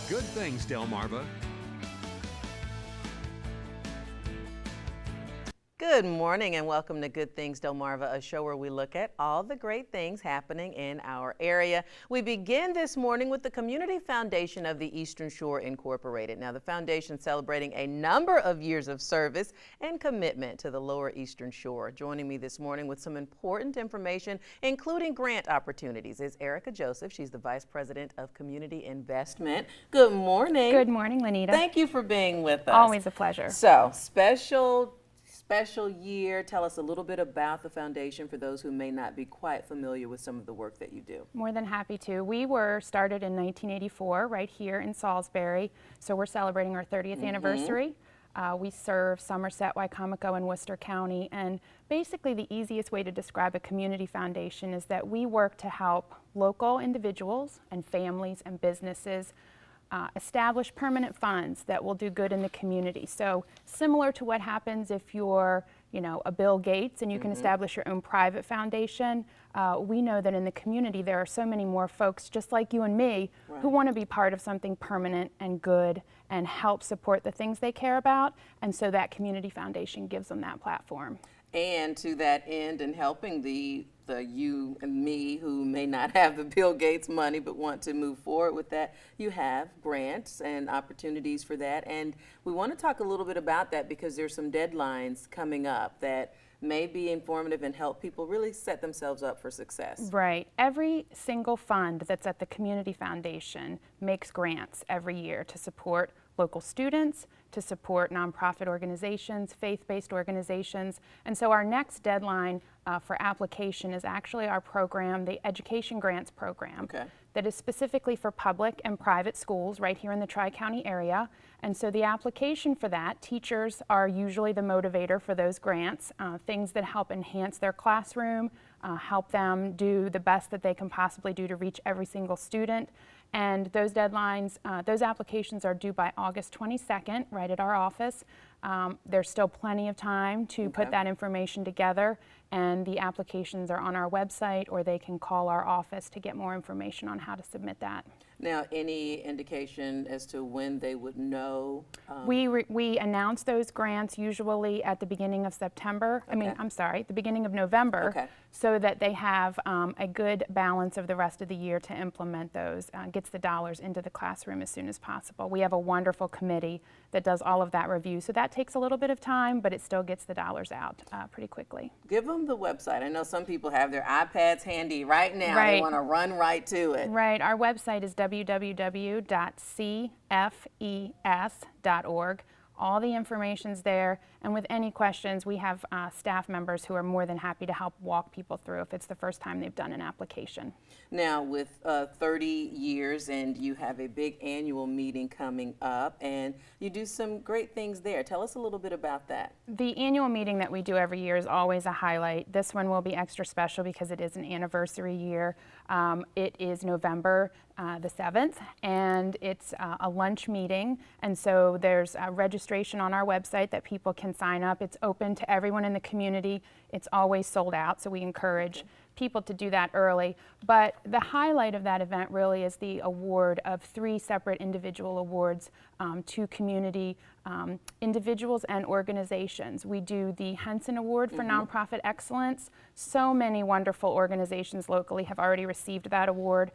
Good Things, Delmarva. Good morning and welcome to Good Things Delmarva, a show where we look at all the great things happening in our area. We begin this morning with the Community Foundation of the Eastern Shore Incorporated. Now, the foundation celebrating a number of years of service and commitment to the lower Eastern Shore. Joining me this morning with some important information, including grant opportunities, is Erica Joseph. She's the Vice President of Community Investment. Good morning. Good morning, Lenita. Thank you for being with us. Always a pleasure. So, special year. Tell us a little bit about the foundation for those who may not be quite familiar with some of the work that you do. More than happy to. We were started in 1984 right here in Salisbury, so we're celebrating our 30th anniversary. We serve Somerset, Wycomico, and Worcester County, and basically the easiest way to describe a community foundation is that we work to help local individuals and families and businesses establish permanent funds that will do good in the community. So similar to what happens if you're, a Bill Gates and you can establish your own private foundation, we know that in the community there are so many more folks just like you and me who want to be part of something permanent and good and help support the things they care about, and so that community foundation gives them that platform. And to that end, in helping the you and me who may not have the Bill Gates money but want to move forward with that, you have grants and opportunities for that. And we want to talk a little bit about that because there's some deadlines coming up that may be informative and help people really set themselves up for success. Right. Every single fund that's at the Community Foundation makes grants every year to support local students, to support nonprofit organizations, faith-based organizations. And so our next deadline for application is actually our program, the Education Grants Program, that is specifically for public and private schools right here in the Tri-County area. And so the application for that, teachers are usually the motivator for those grants, things that help enhance their classroom, help them do the best that they can possibly do to reach every single student. And those deadlines, those applications are due by August 22nd, right at our office. There's still plenty of time to put that information together, and the applications are on our website, or they can call our office to get more information on how to submit that. Now, any indication as to when they would know? We announce those grants usually at the beginning of September. The beginning of November, so that they have a good balance of the rest of the year to implement those, gets the dollars into the classroom as soon as possible. We have a wonderful committee that does all of that review, so that takes a little bit of time, but it still gets the dollars out pretty quickly. Give them the website. I know some people have their iPads handy right now. They want to run right to it. Right. Our website is www.cfes.org. All the information's there, and with any questions, we have staff members who are more than happy to help walk people through if it's the first time they've done an application. Now, with 30 years, and you have a big annual meeting coming up, and you do some great things there. Tell us a little bit about that. The annual meeting that we do every year is always a highlight. This one will be extra special because it is an anniversary year. It is November the 7th, and it's a lunch meeting, and so there's a registration on our website that people can sign up. It's open to everyone in the community. It's always sold out, so we encourage people to do that early. But the highlight of that event really is the award of 3 separate individual awards to community individuals and organizations. We do the Henson Award for Nonprofit Excellence. So many wonderful organizations locally have already received that award.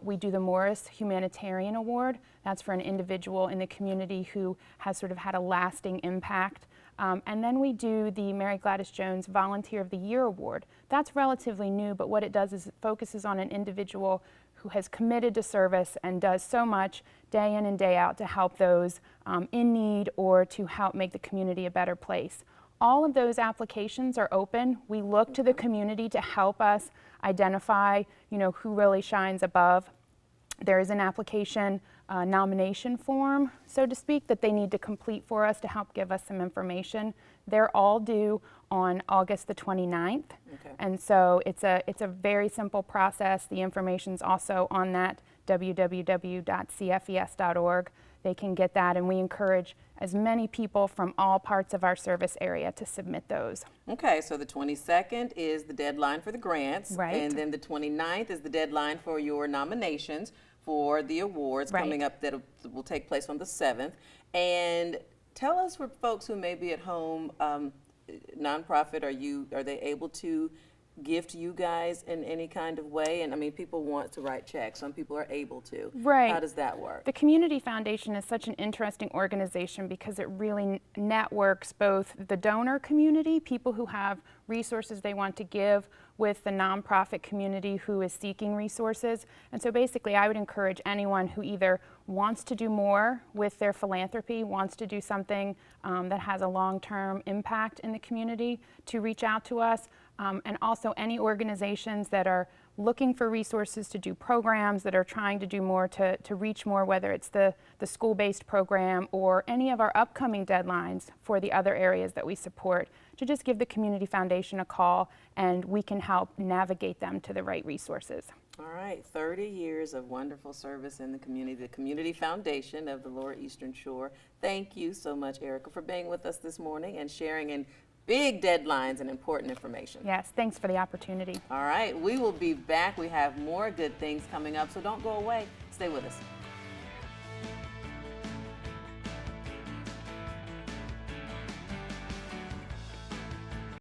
We do the Morris Humanitarian Award. That's for an individual in the community who has sort of had a lasting impact. And then we do the Mary Gladys Jones Volunteer of the Year Award. That's relatively new, but what it does is it focuses on an individual who has committed to service and does so much day in and day out to help those in need or to help make the community a better place. All of those applications are open. We look to the community to help us identify, who really shines above. There is an application nomination form, so to speak, that they need to complete for us to help give us some information. They're all due on August the 29th, and so it's a very simple process. The information's also on that www.cfes.org. They can get that, and we encourage as many people from all parts of our service area to submit those. Okay, so the 22nd is the deadline for the grants, right, and then the 29th is the deadline for your nominations. for the awards coming up that will take place on the 7th. And tell us, for folks who may be at home, nonprofit, are they able to gift you guys in any kind of way? And I mean, people want to write checks. Some people are able to. Right. How does that work? The Community Foundation is such an interesting organization because it really networks both the donor community, people who have resources they want to give, with the nonprofit community who is seeking resources. And so basically I would encourage anyone who either wants to do more with their philanthropy, wants to do something that has a long-term impact in the community, to reach out to us. And also any organizations that are looking for resources to do programs, that are trying to do more to reach more, whether it's the school-based program or any of our upcoming deadlines for the other areas that we support, to just give the Community Foundation a call and we can help navigate them to the right resources. All right, 30 years of wonderful service in the Community Foundation of the Lower Eastern Shore. Thank you so much, Erica, for being with us this morning and sharing in big deadlines and important information. Yes, thanks for the opportunity. All right, we will be back. We have more good things coming up, so don't go away. Stay with us.